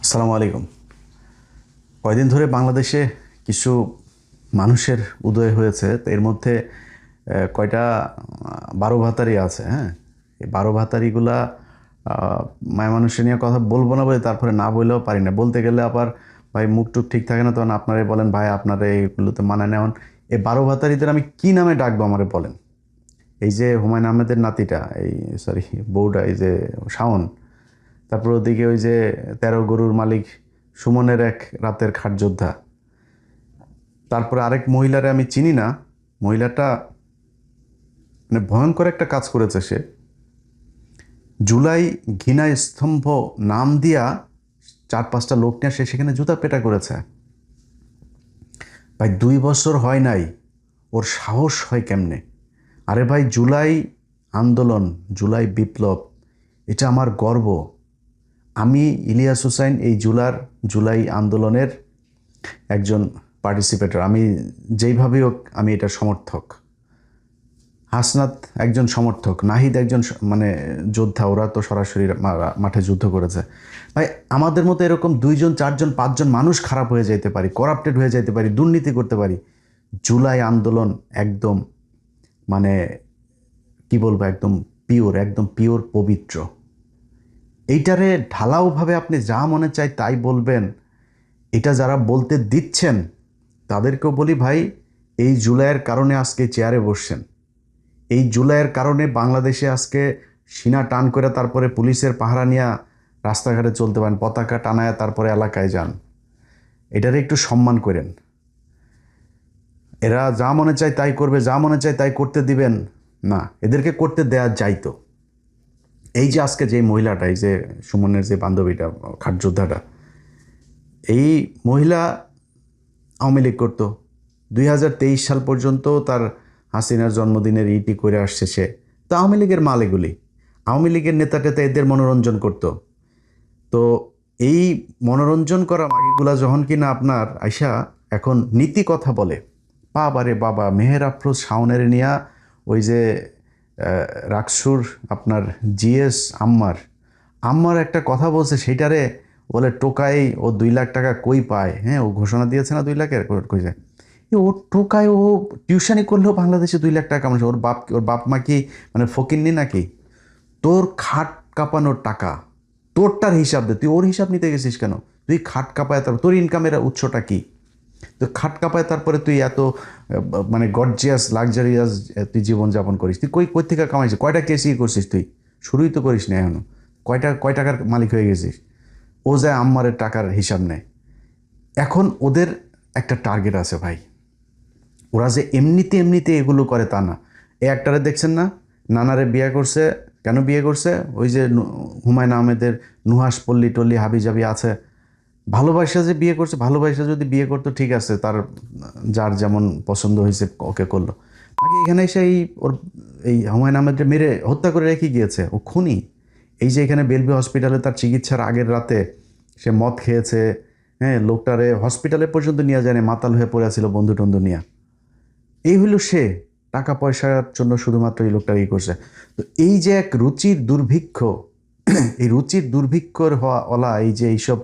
আসসালামু আলাইকুম। কয়দিন ধরে বাংলাদেশে কিছু মানুষের উদয় হয়েছে, তো এর মধ্যে কয়টা 12 ভাতারি আছে। হ্যাঁ, এই 12 ভাতারিগুলা মায়া মানুষের নিয়ে কথা বলবো না বলে তারপরে না বললেও পারি না। বলতে গেলে আবার ভাই মুখ টুক ঠিক থাকে না, তখন আপনারাই বলেন ভাই আপনারা এইগুলোতে মানায় নেওয়ান। এই 12 ভাতারিদের আমি কি নামে ডাকবো আমারে বলেন? এই যে হুমায়ুন আহমেদের নাতিটা, এই সরি বউটা, এই যে শাওন, তারপর ওদিকে ওই যে 13 গরুর মালিক সুমনের এক রাতের খাট যোদ্ধা, তারপরে আরেক মহিলারে আমি চিনি না। মহিলাটা মানে ভয়ঙ্কর একটা কাজ করেছে সে। জুলাই ঘৃণা স্তম্ভ নাম দিয়া 4-5টা লোক নিয়ে সে সেখানে জুতা পেটা করেছে। ভাই 2 বছর হয় নাই, ওর সাহস হয় কেমনে? আরে ভাই, জুলাই আন্দোলন, জুলাই বিপ্লব, এটা আমার গর্ব। আমি ইলিয়াস হুসাইন এই জুলাই আন্দোলনের একজন পার্টিসিপেটর। আমি যেইভাবেই হোক আমি এটার সমর্থক। হাসনাত একজন সমর্থক, নাহিদ একজন মানে যোদ্ধা। ওরা তো সরাসরি মাঠে যুদ্ধ করেছে। ভাই আমাদের মতো এরকম 2জন 4জন 5জন মানুষ খারাপ হয়ে যেতে পারি, করাপ্টেড হয়ে যেতে পারি, দুর্নীতি করতে পারি। জুলাই আন্দোলন একদম মানে কি বলবো, একদম পিওর পবিত্র। এইটারে ঢালাওভাবে আপনি যা মনে চায় তাই বলবেন। এটা যারা বলতে দিচ্ছেন তাদেরকেও বলি ভাই, এই জুলাইয়ের কারণে আজকে চেয়ারে বসছেন। এই জুলাইয়ের কারণে বাংলাদেশে আজকে সিনা টান করে তারপরে পুলিশের পাহারা নিয়ে রাস্তাঘাটে চলতে পারেন, পতাকা টানায় তারপরে এলাকায় যান। এটারে একটু সম্মান করেন। এরা যা মনে চায় তাই করবে, যা মনে চায় তাই করতে দিবেন না, এদেরকে করতে দেয়া যাইতো। এই যে আজকে যে মহিলাটা, এই যে সুমনের যে বান্ধবীটা, খাটযোদ্ধাটা, এই মহিলা আওয়ামী লীগ করতো। 2023 সাল পর্যন্ত তার হাসিনার জন্মদিনের ইটি করে আসছে সে। তো আওয়ামী লীগের মাল এগুলি, আওয়ামী লীগের নেতা টেতা এদের মনোরঞ্জন করত। তো এই মনোরঞ্জন করা মাগিগুলা যখন কিনা আপনার আইসা এখন নীতি কথা বলে, বাবারে বাবা, মেহের আফরোজ শাওনের নিয়া ওই যে রাকসুর আপনার জিএস আম্মার আম্মার একটা কথা বলছে, সেইটারে বলে টোকাই ও 2 লাখ টাকা কই পায়। হ্যাঁ, ও ঘোষণা দিয়েছে না 2 লাখের, কই যায় ও টোকায়। ও টিউশনি করলেও বাংলাদেশে 2 লাখ টাকা কামাচ্ছে। ওর বাপ মা কি মানে ফকিন্নি নাকি? তোর খাট কাঁপানোর টাকা, তোরটার হিসাব দে, তুই ওর হিসাব নিতে গেছিস কেন? তুই খাট কাঁপায়, তারপর তোর ইনকামের উৎসটা কি? তো খাট কাঁপায় তারপরে তুই এত মানে গর্জিয়াস লাক্সারিয়াস তুই জীবনযাপন করিস। তুই কই থেকে কামাইছিস? কয়টা কেসি করছিস তুই? শুরুই তো করিস না এখনো। কয় টাকার মালিক হয়ে গেছিস? ও যায় আম্মারের টাকার হিসাব নেয়। এখন ওদের একটা টার্গেট আছে ভাই। ওরা যে এমনিতে এমনিতে এগুলো করে তা না। এই একটারে দেখছেন না, নানারে বিয়ে করছে। কেন বিয়ে করছে? ওই যে হুমায়ুন আহমেদের নুহাস পল্লী টল্লী হাবিজাবি আছে, ভালোবাসা যে বিয়ে করছে। ভালোবাসা যদি বিয়ে করতো ঠিক আছে, তার যার যেমন পছন্দ হয়েছে ওকে করলো। আগে এখানে এসে ওর এই হুমায়ুন আহমেদকে মেরে হত্যা করে রেখে গিয়েছে, ও খুনি। এই যে এখানে বেলবি হসপিটালে তার চিকিৎসার আগের রাতে সে মদ খেয়েছে। হ্যাঁ, লোকটারে হসপিটালে পর্যন্ত নিয়ে যায়নি, মাতাল হয়ে পড়ে আছিল বন্ধু টন্ধু নিয়ে। এই হইল সে, টাকা পয়সার জন্য শুধুমাত্র এই লোকটা করছে। তো এই যে এক রুচির দুর্ভিক্ষ, এই রুচির দুর্ভিক্ষর হওয়া ওলা এই যে এইসব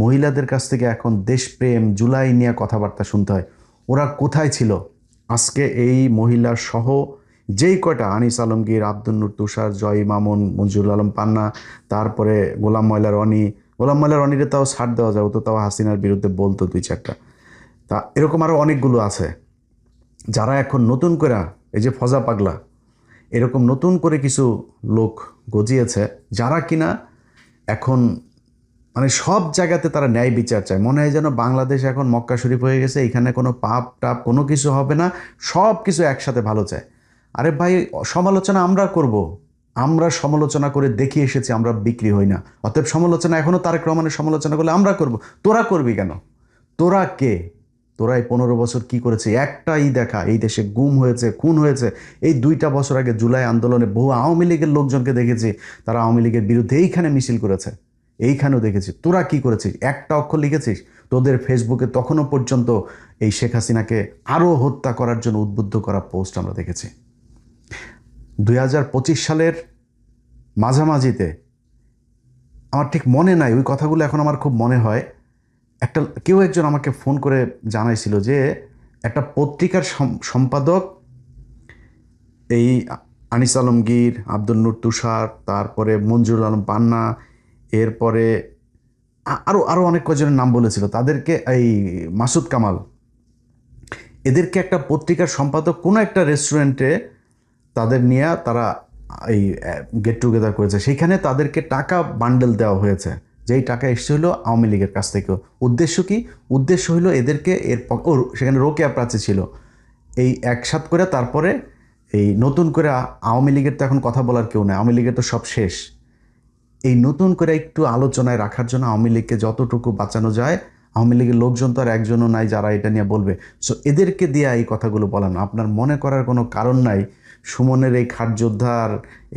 মহিলাদের কাছ থেকে এখন দেশপ্রেম জুলাই নিয়ে কথাবার্তা শুনতে হয়। ওরা কোথায় ছিল আজকে? এই মহিলা সহ যেই কয়টা, আনিস আলমগীর, আব্দুল নূর তুষার, জয় মামুন, মঞ্জুরুল আলম পান্না, তারপরে গোলাম ময়লা রনিরে তাও ছাড় দেওয়া যায়, ও তো তাও হাসিনার বিরুদ্ধে বলতো 2-4টা। তা এরকম আরও অনেকগুলো আছে যারা এখন নতুন করে, এই যে ফজা পাগলা, এরকম নতুন করে কিছু লোক গজিয়েছে, যারা কিনা এখন মানে সব জায়গাতে তারা ন্যায় বিচার চায়। মনে হয় যেন বাংলাদেশ এখন মক্কা শরীফ হয়ে গেছে, এখানে কোনো পাপ টাপ কোনো কিছু হবে না, সব কিছু একসাথে ভালো চায়। আরে ভাই, সমালোচনা আমরা করব, আমরা সমালোচনা করে দেখিয়ে এসেছি আমরা বিক্রি হই না। অতএব সমালোচনা এখনও তারেক রহমানের সমালোচনা করলে আমরা করব। তোরা করবি কেন? তোরা কে? তোরা এই 15 বছর কি করেছে? একটাই দেখা, এই দেশে গুম হয়েছে, খুন হয়েছে। এই 2টা বছর আগে জুলাই আন্দোলনে বহু আওয়ামী লীগের লোকজনকে দেখেছি, তারা আওয়ামী লীগের বিরুদ্ধে এইখানে মিছিল করেছে। এইখানেও দেখেছি। তোরা কি করেছিস? একটা অক্ষর লিখেছিস? তোদের ফেসবুকে তখনও পর্যন্ত এই শেখ হাসিনাকে আরও হত্যা করার জন্য উদ্বুদ্ধ করা পোস্ট আমরা দেখেছি। 2025 সালের মাঝামাঝিতে আমার ঠিক মনে নাই, ওই কথাগুলো এখন আমার খুব মনে হয়। কেউ একজন আমাকে ফোন করে জানাইছিল যে একটা পত্রিকার সম্পাদক এই আনিস আলমগীর, আব্দুল নূর তুষার, তারপরে মঞ্জুরুল আলম পান্না, এরপরে আরও আরও অনেক কজনের নাম বলেছিল, তাদেরকে এই মাসুদ কামাল, এদেরকে একটা পত্রিকার সম্পাদক কোনো একটা রেস্টুরেন্টে তাদের নিয়ে তারা এই গেট টুগেদার করেছে। সেইখানে তাদেরকে টাকা বান্ডেল দেওয়া হয়েছে, যেই টাকা এসছে হলো আওয়ামী লীগের কাছ থেকেও। উদ্দেশ্য কি? উদ্দেশ্য হলো এদেরকে সেখানে রোকেয়া প্রাচী ছিল, এই একসাথ করে তারপরে এই নতুন করে আওয়ামী লীগের তো এখন কথা বলার কেউ নেই, আওয়ামী লীগের তো সব শেষ। এই নতুন করে একটু আলোচনায় রাখার জন্য আওয়ামী লীগকে যতটুকু বাঁচানো যায়, আওয়ামী লীগের লোকজন তো আর একজনও নাই যারা এটা নিয়ে বলবে, সো এদেরকে দিয়ে এই কথাগুলো বলানো। আপনার মনে করার কোনো কারণ নাই সুমনের এই খাট যোদ্ধার,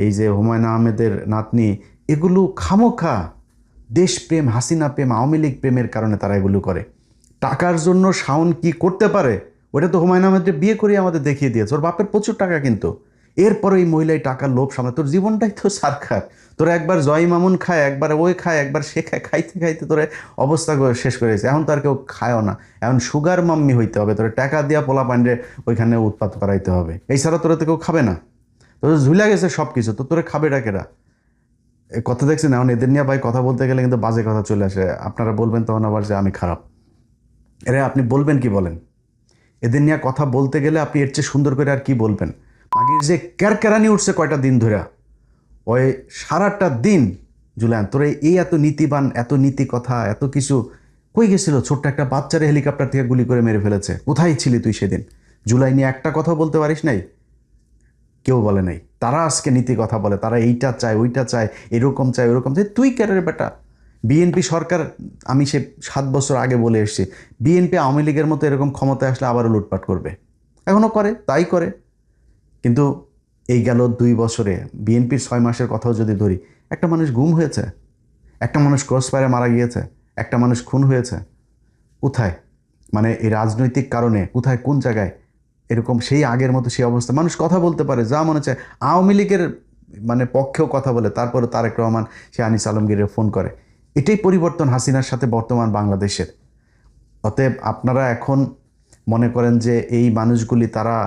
এই যে হুমায়ুন আহমেদের নাতনি, এগুলো খামোখা দেশপ্রেম, হাসিনা প্রেম, আওয়ামী লীগ প্রেমের কারণে তারা এগুলো করে। টাকার জন্য শাওন কি করতে পারে ওটা তো হুমায়ুন আহমেদকে বিয়ে করে আমাদের দেখিয়ে দিয়েছে। ওর বাপের প্রচুর টাকা, কিন্তু এরপরে এই মহিলাই টাকার লোভ সামনে। তোর জীবনটাই তো সারখার। তোরা একবার জয় মামুন খায়, একবার ওই খায়, একবার সে খায়, খাইতে খাইতে তোরে অবস্থা শেষ করেছে। এখন তো আর কেউ খায়ও না, এখন সুগার মাম্মি হইতে হবে, তোরা টাকা দিয়া পোলা পান্ডে ওইখানে উৎপাত করাইতে হবে, এছাড়া তোরা তো কেউ খাবে না। তোর ঝুলে গেছে সব কিছু, তো তোরে খাবে ডাকেরা। এই কথা দেখছেন, এখন এদের নিয়ে ভাই কথা বলতে গেলে কিন্তু বাজে কথা চলে আসে। আপনারা বলবেন তখন আবার যে আমি খারাপ। এরা আপনি বলবেন কি বলেন? এদের নিয়ে কথা বলতে গেলে আপনি এর চেয়ে সুন্দর করে আর কি বলবেন? মাগির যে ক্যারকেরানি উঠছে কয়টা দিন ধরে, ওই সারাটা দিন জুলাইন তোরে এই এত নীতিবান, এত নীতি কথা, এত কিছু কই গেছিল? ছোট্ট একটা বাচ্চারে হেলিকপ্টার থেকে গুলি করে মেরে ফেলেছে। কোথায় ছিলি তুই সেদিন? জুলাই নিয়ে একটা কথা বলতে পারিস নাই? কেউ বলে নাই। তারা আজকে নীতি কথা বলে, তারা এইটা চায়, ওইটা চায়, এরকম চায়, ওরকম চায়। তুই ক্যারের বেটা। বিএনপি সরকার, আমি সে 7 বছর আগে বলে এসেছি, বিএনপি আওয়ামী লীগের মতো এরকম ক্ষমতায় আসলে আবারও লুটপাট করবে। এখনও করে, তাই করে। কিন্তু এই গেল 2 বছরে বিএনপির 6 মাসের কথাও যদি ধরি, একটা মানুষ গুম হয়েছে, একটা মানুষ ক্রস ফায়ারে মারা গিয়েছে, একটা মানুষ খুন হয়েছে। কোথায়? মানে এই রাজনৈতিক কারণে কোথায়, কোন জায়গায় এরকম সেই আগের মতো সেই অবস্থা? মানুষ কথা বলতে পারে যা মনে চায়, আওয়ামী লীগের মানে পক্ষেও কথা বলে, তারপরে তারেক রহমান সে আনিস আলমগীরের ফোন করে। এটাই পরিবর্তন হাসিনার সাথে বর্তমান বাংলাদেশের। অতএব আপনারা এখন মনে করেন যে এই মানুষগুলি তারা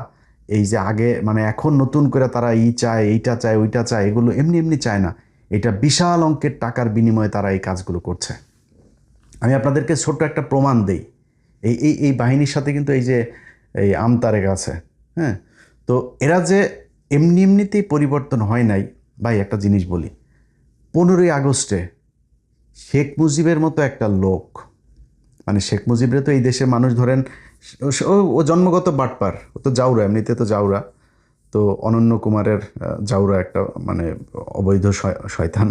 এই যে আগে মানে এখন নতুন করে তারা চায়, এইটা চায়, ওইটা চায়, এগুলো এমনি এমনি চায় না। এটা বিশাল অঙ্কের টাকার বিনিময়ে তারা এই কাজগুলো করছে। আমি আপনাদেরকে ছোট্ট একটা প্রমাণ দেই। এই এই এই বাহিনীর সাথে কিন্তু এই যে এই আমতারেক আছে, হ্যাঁ, তো এরা যে এমনি এমনিতেই পরিবর্তন হয় নাই ভাই। একটা জিনিস বলি, 15ই আগস্টে শেখ মুজিবের মতো একটা লোক, মানে শেখ মুজিবরে তো এই দেশের মানুষ ধরেন ও জন্মগত বাটপার, ও তো জাউরা, এমনিতে তো জাউরা। তো অনন্য কুমারের জাউরা একটা মানে অবৈধ শয়তান।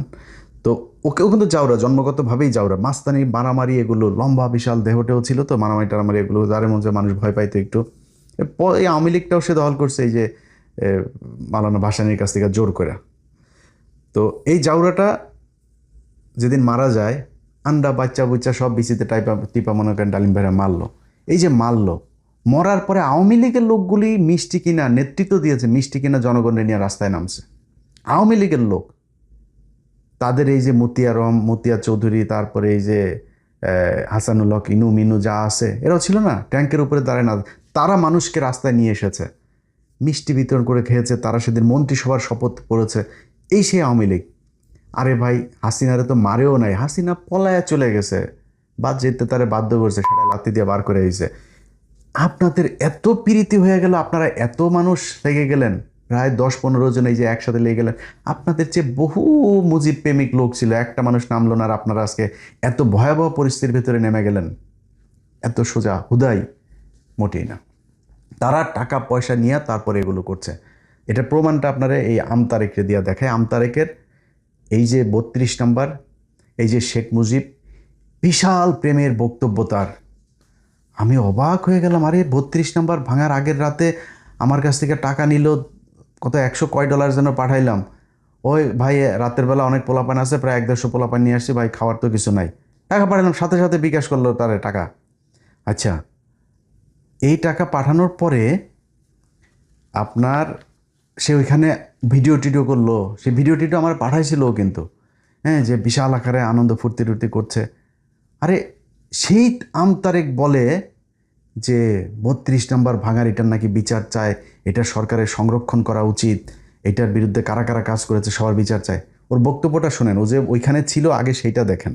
তো ওকেও কিন্তু জাউরা, জন্মগতভাবেই জাউরা। মাস্তানি, মারামারি, এগুলো লম্বা বিশাল দেহটেও ছিল, তো মারামারি টারামারি এগুলো যারে মধ্যে মানুষ ভয় পাইতো একটু। এই আওয়ামী লীগটাও সে দখল করছে এই যে মাওলানা ভাসানীর কাছ থেকে জোর করে। তো এই জাউরাটা যেদিন মারা যায়, আন্ডা বাচ্চা বুচ্চা সব বিচিতে টিপা মনে করেন ডালিম ভাইরা মারলো। এই যে মারলো, মরার পরে আওয়ামী লীগের লোকগুলি মিষ্টি কিনা নেতৃত্ব দিয়েছে, মিষ্টি কিনা জনগণের নিয়ে রাস্তায় নামছে। আওয়ামী লীগের লোক, তাদের এই যে মতিয়া চৌধুরী, তারপরে এই যে হাসানুল হক, ইনু মিনু যা আছে, এরাও ছিল না ট্যাঙ্কের উপরে দাঁড়ায় না, তারা মানুষকে রাস্তায় নিয়ে এসেছে, মিষ্টি বিতরণ করে খেয়েছে, তারা সেদিন মন্ত্রিসভার শপথ করেছে। এই সেই আওয়ামী লীগ। আরে ভাই, হাসিনারে তো মারেও নাই, হাসিনা পলায়া চলে গেছে, বাদ যেতে তারে বাধ্য করছে, সেটা লাথি দিয়ে বার করে দিয়েছে। আপনাদের এত প্রীতি হয়ে গেল, আপনারা এত মানুষ লেগে গেলেন, প্রায় 10-15 জন এই যে একসাথে লেগে গেলেন। আপনাদের চেয়ে বহু মুজিব প্রেমিক লোক ছিল, একটা মানুষ নামলো না, আর আপনারা আজকে এত ভয়াবহ পরিস্থিতির ভেতরে নেমে গেলেন। এত সোজা হুদাই মোটেই না। তারা টাকা পয়সা নিয়ে তারপরে এগুলো করছে। এটা প্রমাণটা আপনারা এই আমতারেককে দিয়ে দেখায়। আমতারেকের এই যে 32 নম্বর, এই যে শেখ মুজিব, বিশাল প্রেমের বক্তব্য তার। আমি অবাক হয়ে গেলাম, আরে 32 নম্বর ভাঙার আগের রাতে আমার কাছ থেকে টাকা নিল, কত 100 কয় ডলার যেন পাঠাইলাম। ওই ভাই রাতের বেলা অনেক পোলাপান আছে, প্রায় 150 পোলাপান নিয়ে আসছি ভাই, খাওয়ার তো কিছু নাই, টাকা পাঠালাম, সাথে সাথে বিকাশ করলো তারে টাকা। আচ্ছা, এই টাকা পাঠানোর পরে আপনার সে ওইখানে ভিডিও টিডিও করলো, সে ভিডিও টিডিও আমার পাঠাইছিল কিন্তু, হ্যাঁ, যে বিশাল আকারে আনন্দ ফুর্তি টুর্তি করছে। আরে সেই আমতারেক বলে যে 32 নম্বর ভাঙার এটার নাকি বিচার চায়, এটা সরকারের সংরক্ষণ করা উচিত, এটার বিরুদ্ধে কারা কারা কাজ করেছে সবার বিচার চায়। ওর বক্তব্যটা শোনেন, ও যে ওইখানে ছিল আগে সেইটা দেখেন।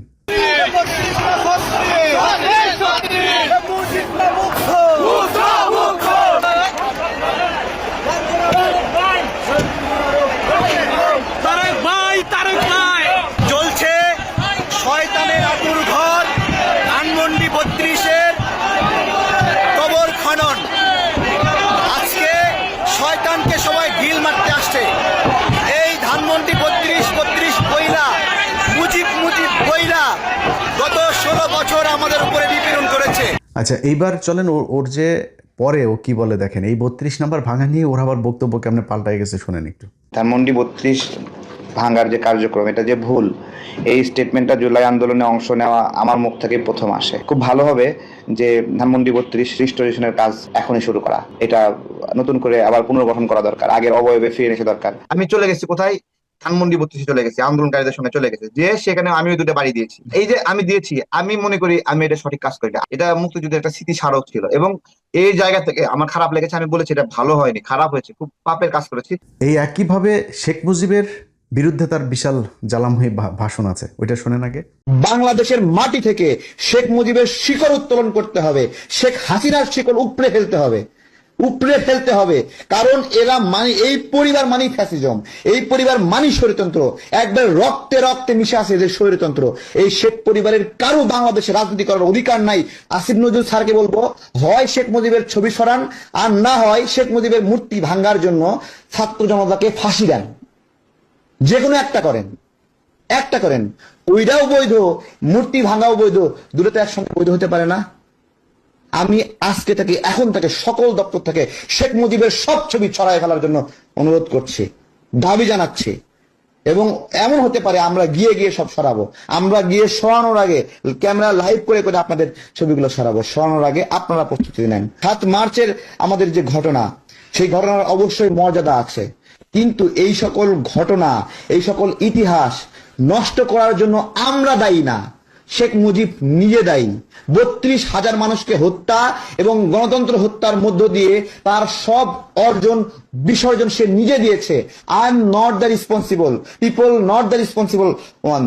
চলছে শয়তানের আতুর ঘর ধানমন্ডি 32-এর কবর খনন। আজকে শয়তানকে সবাই ঢিল মারতে আসছে। এই ধানমন্ডি 32 বইলা মুজিব বইলা গত 16 বছর আমাদের উপরে নিপীড়ন করেছে। আচ্ছা, এইবার চলেন ওর যে পরে ও কি বলে দেখেন। এই 32 নম্বর ভাঙা নিয়ে ওর আবার বক্তব্য কেমনে পাল্টাই গেছে শুনেন একটু। ধানমন্ডি 32 ভাঙার যে কার্যক্রম, এটা যে ভুল, এই স্টেটমেন্টটা জুলাই আন্দোলনে অংশ নেওয়া আমার মুখ থেকে প্রথম আসে। খুব ভালো হবে যে ধানমন্ডি 32 রিস্টোরেশনের কাজ এখনই শুরু করা, এটা নতুন করে আবার পুনর্গঠন করা দরকার, আগের অবয়বে ফিরে এসে দরকার। আমি চলে গেছি কোথায়? ধানমন্ডি 32 চলে গেছি, আন্দোলনকারীদের সঙ্গে চলে গেছে, যে সেখানে আমিও দুটো বাড়ি দিয়েছি। এই যে আমি দিয়েছি, আমি মনে করি আমি এটা সঠিক কাজ করি না। এটা মুক্তিযুদ্ধের একটা স্মৃতি স্মারক ছিল, এবং এই জায়গা থেকে আমার খারাপ লেগেছে। আমি বলেছি এটা ভালো হয়নি, খারাপ হয়েছে, খুব পাপের কাজ করেছি। এই একইভাবে শেখ মুজিবের বিরুদ্ধে তার বিশাল জ্বালাময়ী ভাষণ আছে, ওইটা শোনেন আগে। বাংলাদেশের মাটি থেকে শেখ মুজিবের শিকড় উত্তোলন করতে হবে, শেখ হাসিনার শিকড় উপড়ে ফেলতে হবে, উপড়ে ফেলতে হবে। কারণ এরা এই পরিবার মানেই ফ্যাসিজম, এই পরিবার মানেই স্বৈরতন্ত্র, একবার রক্তে রক্তে মিশে আছে এদের স্বৈরতন্ত্র। এই শেখ পরিবারের কারো বাংলাদেশে রাজনীতি করার অধিকার নাই। আসিফ নজরুল স্যারকে বলবো, হয় শেখ মুজিবের ছবি সরান, আর না হয় শেখ মুজিবের মূর্তি ভাঙ্গার জন্য ছাত্র জনতাকে ফাঁসি দেন, যে কোনো একটা করেন, একটা করেন। ওইটাও বৈধ, মূর্তি ভাঙাও বৈধ, দুটো তো একসঙ্গে বৈধ হতে পারে না। আমি আজকে থেকে, এখন থেকে সকল দপ্তর থেকে শেখ মুজিবের সব ছবি ছড়ায় ফেলার জন্য অনুরোধ করছি, দাবি জানাচ্ছি। এবং এমন হতে পারে আমরা গিয়ে গিয়ে সব সরাবো, আমরা গিয়ে সরানোর আগে ক্যামেরা লাইভ করে করে আপনাদের ছবিগুলো সরাবো। সরানোর আগে আপনারা প্রস্তুতি নেন। 7 মার্চের আমাদের যে ঘটনা, সেই ঘটনার অবশ্যই মর্যাদা আছে, কিন্তু এই সকল ঘটনা, এই সকল ইতিহাস নষ্ট করার জন্য আমরা দায়ী না, শেখ মুজিব নিজে দায়ী। 32,000 মানুষকে হত্যা এবং গণতন্ত্র হত্যার মধ্য দিয়ে তার সব অর্জন বিসর্জন সে নিজে দিয়েছে। I am not the responsible, people not the responsible one.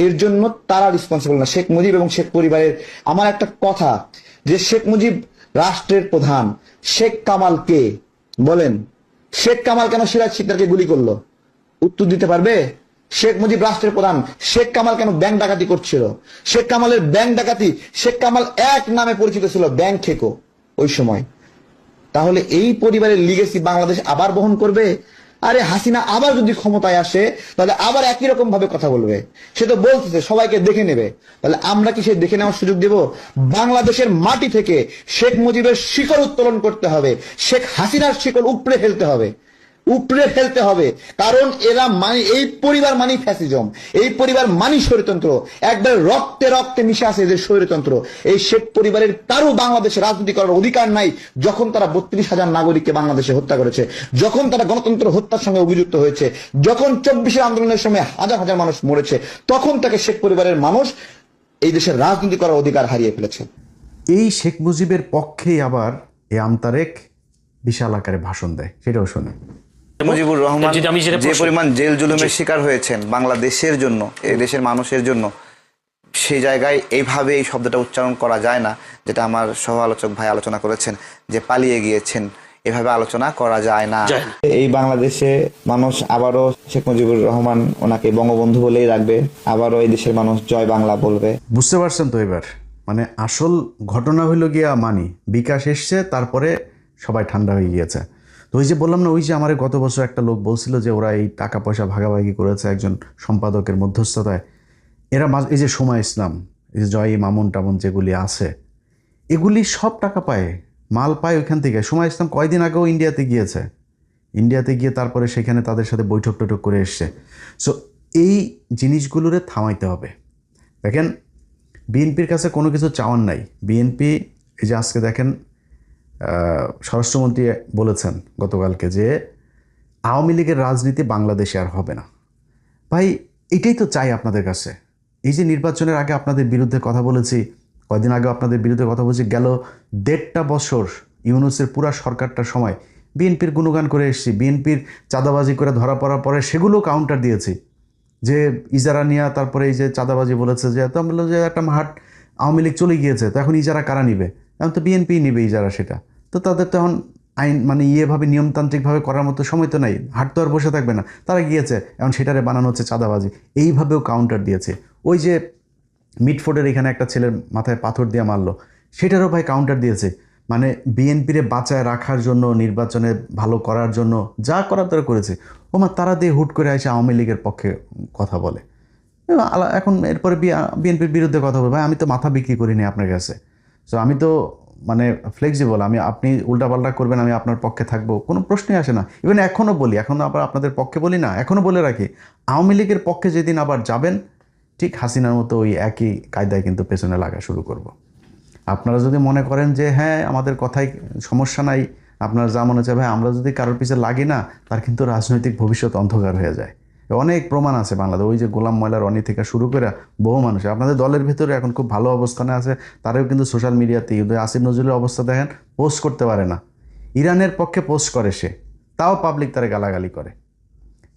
এর জন্য তারা রেসপন্সিবল না, শেখ মুজিব এবং শেখ পরিবারের। আমার একটা কথা, যে শেখ মুজিব রাষ্ট্রের প্রধান, শেখ কামাল কে বলেন? শেখ কামাল কেন সিরাজ শিকদারকে গুলি করলো? উত্তর দিতে পারবে? শেখ মুজিব রাষ্ট্রের প্রধান, শেখ কামাল কেন ব্যাংক ডাকাতি করছিল? শেখ কামালের ব্যাংক ডাকাতি, শেখ কামাল এক নামে পরিচিত ছিল, ব্যাংক ঠেকো ওই সময়। তাহলে এই পরিবারের লিগেসি বাংলাদেশ আবার বহন করবে? আরে হাসিনা আবার যদি ক্ষমতায় আসে, তাহলে আবার একই রকম ভাবে কথা বলবে। সে তো বলতেছে সবাইকে দেখে নেবে, তাহলে আমরা কি সে দেখে নেওয়ার সুযোগ দেব? বাংলাদেশের মাটি থেকে শেখ মুজিবের শিকড় উত্তোলন করতে হবে, শেখ হাসিনার শিকড় উপড়ে ফেলতে হবে, উপড়ে ফেলতে হবে। কারণ এরা এই পরিবার মানেই ফ্যাসিজম, এই পরিবার মানেই স্বৈরতন্ত্র, একবার রক্তে রক্তে মিশে আছে এদের স্বৈরতন্ত্র। এই শেখ পরিবারের কারো বাংলাদেশে রাজনীতি করার অধিকার নাই। যখন তারা 32,000 নাগরিককে বাংলাদেশে হত্যা করেছে, যখন তারা গণতন্ত্র হত্যার সঙ্গে অভিযুক্ত হয়েছে, যখন 24 আন্দোলনের সময় হাজার হাজার মানুষ মরেছে, তখন তাকে শেখ পরিবারের মানুষ এই দেশের রাজনীতি করার অধিকার হারিয়ে ফেলেছে। এই শেখ মুজিবের পক্ষেই আবার এই আমতারেক বিশাল আকারে ভাষণ দেয়, সেটাও শোনেন। মুজিবুর রহমান যে পরিমাণ জেল জুলুমের শিকার হয়েছেন বাংলাদেশের জন্য, এই দেশের মানুষের জন্য, সেই জায়গায় এইভাবে এই শব্দটা উচ্চারণ করা যায় না, যেটা আমার সহ আলোচক ভাই আলোচনা করেছেন, যে পালিয়ে গিয়েছেন, এভাবে আলোচনা করা যায় না। এই বাংলাদেশে মানুষ আবারও শেখ মুজিবুর রহমান ওনাকে বঙ্গবন্ধু বলেই রাখবে, আবারও এই দেশের মানুষ জয় বাংলা বলবে। বুঝতে পারছেন তো? এবার মানে আসল ঘটনা হইল গিয়া মানি বিকাশ এসছে, তারপরে সবাই ঠান্ডা হয়ে গিয়েছে। তো ওই যে বললাম না, ওই যে আমার গত বছর একটা লোক বলছিল যে ওরা এই টাকা পয়সা ভাগাভাগি করেছে একজন সম্পাদকের মধ্যস্থতায়। এরা এই যে সময় ইসলাম, এই যে জয় মামুন টামুন যেগুলি আছে, এগুলি সব টাকা পায়, মাল পায় ওইখান থেকে। সময় ইসলাম কয়দিন আগেও ইন্ডিয়াতে গিয়েছে, ইন্ডিয়াতে গিয়ে তারপরে সেখানে তাদের সাথে বৈঠক টৈঠক করে এসছে। সো এই জিনিসগুলোরে থামাইতে হবে। দেখেন, বিএনপির কাছে কোনো কিছু চাওয়ার নাই। বিএনপি এই যে আজকে দেখেন স্বরাষ্ট্রমন্ত্রী বলেছেন গতকালকে যে আওয়ামী লীগের রাজনীতি বাংলাদেশে আর হবে না। ভাই, এটাই তো চাই আপনাদের কাছে। এই যে নির্বাচনের আগে আপনাদের বিরুদ্ধে কথা বলেছি, কয়দিন আগে আপনাদের বিরুদ্ধে কথা বলছি, গেল 1.5 বছর ইউনূসের পুরা সরকারটার সময় বিএনপির গুণগান করে এসেছি, বিএনপির চাঁদাবাজি করে ধরা পড়ার পরে সেগুলো কাউন্টার দিয়েছি, যে ইজারা নিয়ে তারপরে এই যে চাঁদাবাজি বলেছে, যে তো বললো যে একটা হাট আওয়ামী লীগ চলে গিয়েছে, তো এখন ইজারা কারা নিবে? এখন তো বিএনপি নিবে ইজারা, সেটা তো তাদের তো এখন আইন মানে ইয়েভাবে নিয়মতান্ত্রিকভাবে করার মতো সময় তো নাই, হাট তো আর বসে থাকবে না, তারা গিয়েছে, এখন সেটারে বানানো হচ্ছে চাঁদাবাজি, এইভাবেও কাউন্টার দিয়েছে। ওই যে মিটফোর্ডের এখানে একটা ছেলের মাথায় পাথর দিয়ে মারলো, সেটারও ভাই কাউন্টার দিয়েছে। মানে বিএনপিরে বাঁচায় রাখার জন্য, নির্বাচনে ভালো করার জন্য যা করার তারা করেছে। ওমা তারা দিয়ে হুট করে এসে আওয়ামী লীগের পক্ষে কথা বলে, এখন এরপরে বিএনপির বিরুদ্ধে কথা বলবে। ভাই আমি তো মাথা বিক্রি করিনি আপনার কাছে, সো আমি তো মানে ফ্লেক্সিবল, আমি উল্টাপাল্টা করবেন আমি আপনার পক্ষে থাকবো, কোনো প্রশ্নই আসে না। ইভেন এখনও বলি, এখনও আবার আপনাদের পক্ষে বলি না, এখনও বলে রাখি, আওয়ামী লীগের পক্ষে যেদিন আবার যাবেন ঠিক হাসিনার মতো ওই একই কায়দায় কিন্তু পেছনে লাগা শুরু করব। আপনারা যদি মনে করেন যে হ্যাঁ আমাদের কথায় সমস্যা নাই, আপনারা যা মনে চায়, ভাই আমরা যদি কারোর পিছে লাগি না, তার কিন্তু রাজনৈতিক ভবিষ্যৎ অন্ধকার হয়ে যায়। অনেক প্রমাণ আছে বাংলাদেশ, ওই যে গোলাম ময়লা রনি থেকে শুরু করে বহু মানুষ আপনাদের দলের ভিতরে এখন খুব ভালো অবস্থানে আছে, তারাও কিন্তু সোশ্যাল মিডিয়াতে আসিফ নজরুলের অবস্থা দেখেন, পোস্ট করতে পারে না, ইরানের পক্ষে পোস্ট করে সে, তাও পাবলিক তারা গালাগালি করে,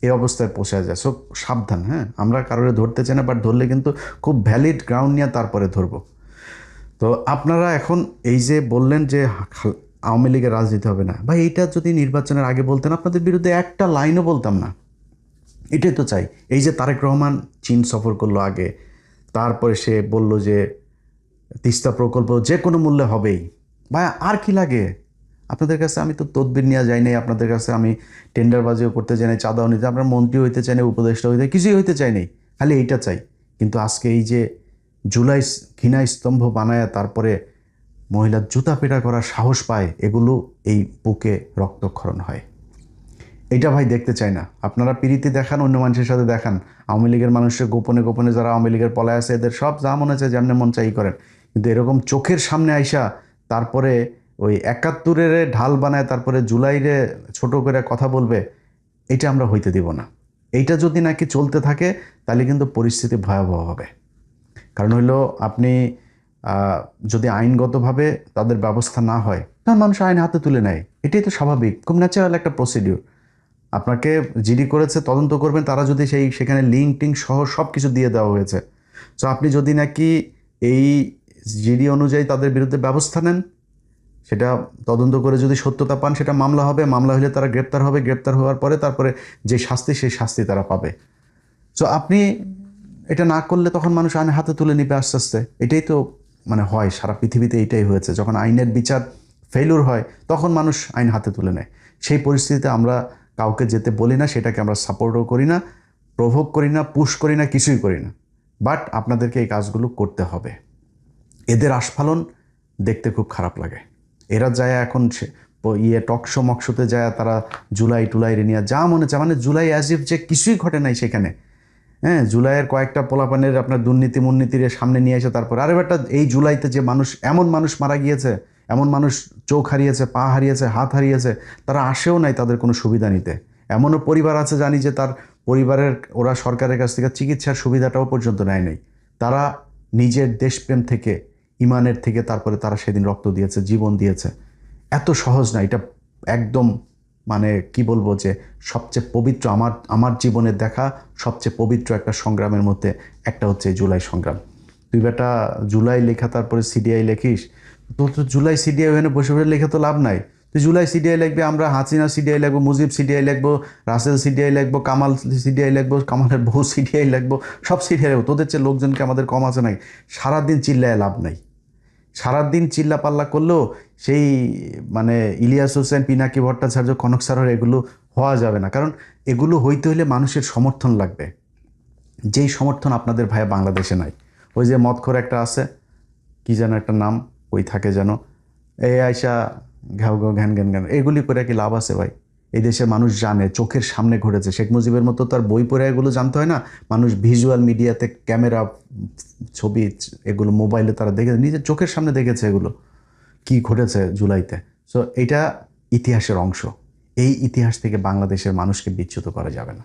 এই অবস্থায় পৌঁছা যায়। সো সাবধান, হ্যাঁ আমরা কারোরে ধরতে চাই না, বাট ধরলে কিন্তু খুব ভ্যালিড গ্রাউন্ড নিয়ে তারপরে ধরবো। তো আপনারা এখন এই যে বললেন যে আওয়ামী লীগের রাজনীতি হবে না, ভাই এইটা যদি নির্বাচনের আগে বলতেন আপনাদের বিরুদ্ধে একটা লাইনও বলতাম না। এটাই তো চাই। এই যে তারেক রহমান চীন সফর করলো আগে, তারপরে সে বলল যে তিস্তা প্রকল্প যে কোনো মূল্যে হবেই, ভাই আর কি লাগে আপনাদের কাছে? আমি তো তদবির নিয়ে যাই নাই আপনাদের কাছে, আমি টেন্ডারবাজিও করতে চাই নাই, চাঁদাও নিতে, আপনার মন্ত্রী হইতে চাই না, উপদেষ্টা হইতে, কিছুই হইতে চাই নাই, খালি এইটা চাই। কিন্তু আজকে এই যে জুলাই ঘৃণা স্তম্ভ বানায় তারপরে মহিলার জুতা পেটা করার সাহস পায়, এগুলো এই বুকে রক্তক্ষরণ হয়, এটা ভাই দেখতে চাই না। আপনারা প্রীতি দেখান, অন্য মানুষের সাথে দেখান, আওয়ামী লীগের মানুষের গোপনে গোপনে যারা আওয়ামী লীগের পলায় আছে এদের সব যা মনে চায় যেমন মন চাই করেন, কিন্তু এরকম চোখের সামনে আইসা তারপরে ওই 71-এর ঢাল বানায় তারপরে জুলাইরে ছোট করে কথা বলবে, এটা আমরা হইতে দিব না। এইটা যদি নাকি চলতে থাকে তাহলে কিন্তু পরিস্থিতি ভয়াবহ হবে। কারণ হইলো আপনি যদি আইনগতভাবে তাদের ব্যবস্থা না হয়, তখন মানুষ আইন হাতে তুলে নেয়, এটাই তো স্বাভাবিক, খুব ন্যাচারাল একটা প্রসিডিউর। আপনাকে জিডি করেছে, তদন্ত করবেন, তারা যদি সেখানে লিঙ্ক টিঙ্ক সহ সব কিছু দিয়ে দেওয়া হয়েছে, সো আপনি যদি নাকি এই জিডি অনুযায়ী তাদের বিরুদ্ধে ব্যবস্থা নেন, সেটা তদন্ত করে যদি সত্যতা পান, সেটা মামলা হবে, মামলা হলে তারা গ্রেপ্তার হবে, গ্রেপ্তার হওয়ার পরে তারপরে যে শাস্তি সেই শাস্তি তারা পাবে। সো আপনি এটা না করলে তখন মানুষ আইন হাতে তুলে নিবে আস্তে আস্তে। এটাই তো মানে হয় সারা পৃথিবীতে, এইটাই হয়েছে, যখন আইনের বিচার ফেইলুর হয় তখন মানুষ আইন হাতে তুলে নেয়। সেই পরিস্থিতিতে আমরা কাউকে যেতে বলি না, সেটাকে আমরা সাপোর্টও করি না, প্রভোগ করি না, পুশ করি না, কিছুই করি না, বাট আপনাদেরকে এই কাজগুলো করতে হবে। এদের আস্ফালন দেখতে খুব খারাপ লাগে। এরা যায় এখন টকশো মকশোতে যায়, তারা জুলাই টুলাই নিয়ে যা মনে চায়, মানে জুলাই অ্যাজ ইফ যে কিছুই ঘটে নাই সেখানে। হ্যাঁ, জুলাইয়ের কয়েকটা পোলাপানের আপনার দুর্নীতি মুর্নীতির সামনে নিয়ে এসে তারপর আরে বেটা এই জুলাইতে যে মানুষ, এমন মানুষ মারা গিয়েছে, এমন মানুষ চোখ হারিয়েছে, পা হারিয়েছে, হাত হারিয়েছে, তারা আসেও নাই তাদের কোনো সুবিধা নিতে। এমনও পরিবার আছে জানি যে তার পরিবারের ওরা সরকারের কাছ থেকে চিকিৎসার সুবিধাটাও পর্যন্ত নেয় নাই। তারা নিজের দেশপ্রেম থেকে, ইমানের থেকে তারপরে তারা সেদিন রক্ত দিয়েছে, জীবন দিয়েছে। এত সহজ না এটা, একদম মানে কি বলবো যে সবচেয়ে পবিত্র, আমার জীবনের দেখা সবচেয়ে পবিত্র একটা সংগ্রামের মধ্যে একটা হচ্ছে জুলাই সংগ্রাম। তুই বেটা জুলাই লেখা তারপরে সিডিআই লেখিস, তোর তো জুলাই সিডিআই ওখানে বসে বসে লেখা তো লাভ নাই। তুই জুলাই সিডিআই লিখবে, আমরা হাসিনা সিডিআই লিখবো, মুজিব সিডিআই লিখবো, রাসেল সিডিআই লিখবো, কামাল সিডিআই লিখবো, কামালের বউ সিডিআই লিখবো, সব সিডিআই লিখবো। তোদের চেয়ে লোকজনকে আমাদের কম আছে নাই? সারাদিন চিল্লায় লাভ নাই, সারাদিন চিল্লা পাল্লা করলেও সেই মানে ইলিয়াস হোসেন, পিনাকি ভট্টাচার্য, কনক সারর এগুলো হওয়া যাবে না। কারণ এগুলো হইতে হলে মানুষের সমর্থন লাগবে, যেই সমর্থন আপনাদের ভাইয়া বাংলাদেশে নাই। ওই যে মদখোর একটা আছে, কি যেন একটা নাম, ওই থাকে যেন, এই আয়সা ঘাউ ঘাউ ঘ্যান ঘ্যান ঘ্যান, এগুলি করে কি লাভ আছে ভাই? এই দেশের মানুষ জানে, চোখের সামনে ঘটেছে। শেখ মুজিবের মতো তার বই পড়ে এগুলো জানতে হয় না, মানুষ ভিজুয়াল মিডিয়াতে ক্যামেরা, ছবি, এগুলো মোবাইলে তারা দেখে, নিজের চোখের সামনে দেখেছে এগুলো কি ঘটেছে জুলাইতে। সো এটা ইতিহাসের অংশ, এই ইতিহাস থেকে বাংলাদেশের মানুষকে বিচ্যুত করা যাবে না।